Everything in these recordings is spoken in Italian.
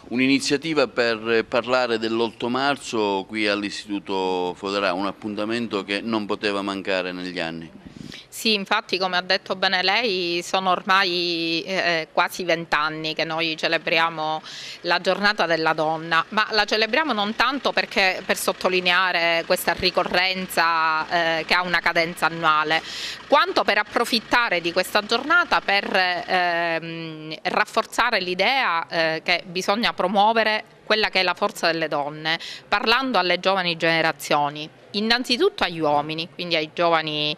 un'iniziativa per parlare dell'8 marzo qui all'Istituto Foderà, un appuntamento che non poteva mancare negli anni. Sì, infatti, come ha detto bene lei, sono ormai quasi 20 anni che noi celebriamo la giornata della donna, ma la celebriamo non tanto perché per sottolineare questa ricorrenza che ha una cadenza annuale, quanto per approfittare di questa giornata per rafforzare l'idea che bisogna promuovere quella che è la forza delle donne, parlando alle giovani generazioni. Innanzitutto agli uomini, quindi ai giovani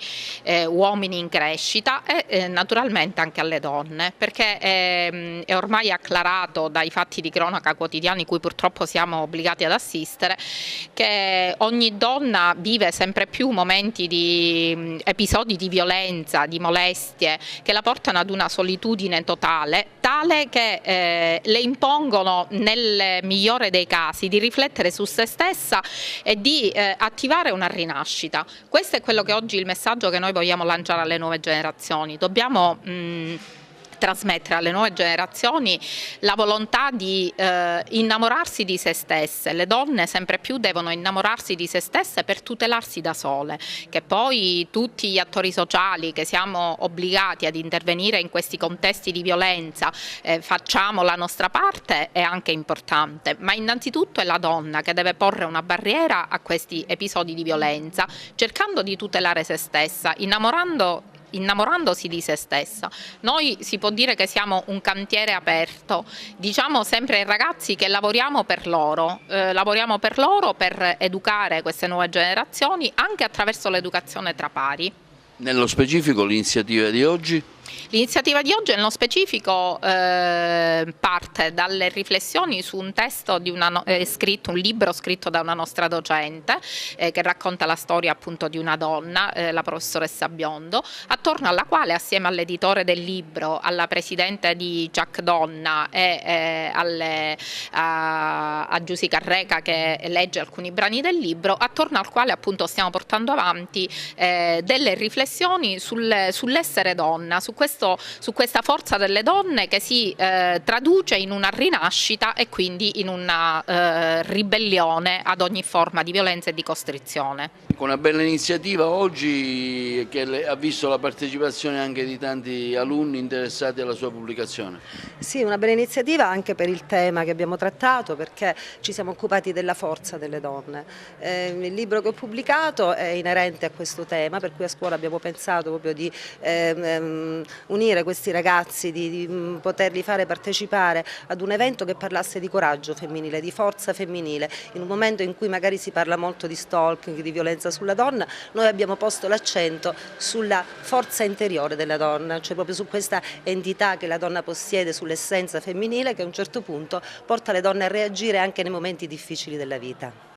uomini in crescita e naturalmente anche alle donne, perché è ormai acclarato dai fatti di cronaca quotidiani cui purtroppo siamo obbligati ad assistere, che ogni donna vive sempre più momenti di episodi di violenza, di molestie, che la portano ad una solitudine totale, tale che le impongono nel migliore dei casi di riflettere su se stessa e di attivare una rinascita. Questo è quello che oggi il messaggio che noi vogliamo lanciare alle nuove generazioni. Dobbiamo trasmettere alle nuove generazioni la volontà di innamorarsi di se stesse. Le donne sempre più devono innamorarsi di se stesse per tutelarsi da sole, che poi tutti gli attori sociali che siamo obbligati ad intervenire in questi contesti di violenza facciamo la nostra parte è anche importante, ma innanzitutto è la donna che deve porre una barriera a questi episodi di violenza, cercando di tutelare se stessa, innamorandosi di se stessa. Noi si può dire che siamo un cantiere aperto, diciamo sempre ai ragazzi che lavoriamo per loro per educare queste nuove generazioni anche attraverso l'educazione tra pari. Nello specifico l'iniziativa di oggi? L'iniziativa di oggi nello specifico parte dalle riflessioni su un testo di un libro scritto da una nostra docente che racconta la storia appunto di una donna, la professoressa Biondo, attorno alla quale assieme all'editore del libro, alla presidente di Giac Donna e a Giusy Carreca che legge alcuni brani del libro, attorno al quale appunto stiamo portando avanti delle riflessioni sull'essere donna, su questa forza delle donne che si traduce in una rinascita e quindi in una ribellione ad ogni forma di violenza e di costrizione. Con una bella iniziativa oggi che ha visto la partecipazione anche di tanti alunni interessati alla sua pubblicazione. Sì, una bella iniziativa anche per il tema che abbiamo trattato, perché ci siamo occupati della forza delle donne. Il libro che ho pubblicato è inerente a questo tema, per cui a scuola abbiamo pensato proprio di unire questi ragazzi, di poterli fare partecipare ad un evento che parlasse di coraggio femminile, di forza femminile. In un momento in cui magari si parla molto di stalking, di violenza sulla donna, noi abbiamo posto l'accento sulla forza interiore della donna, cioè proprio su questa entità che la donna possiede, sull'essenza femminile che a un certo punto porta le donne a reagire anche nei momenti difficili della vita.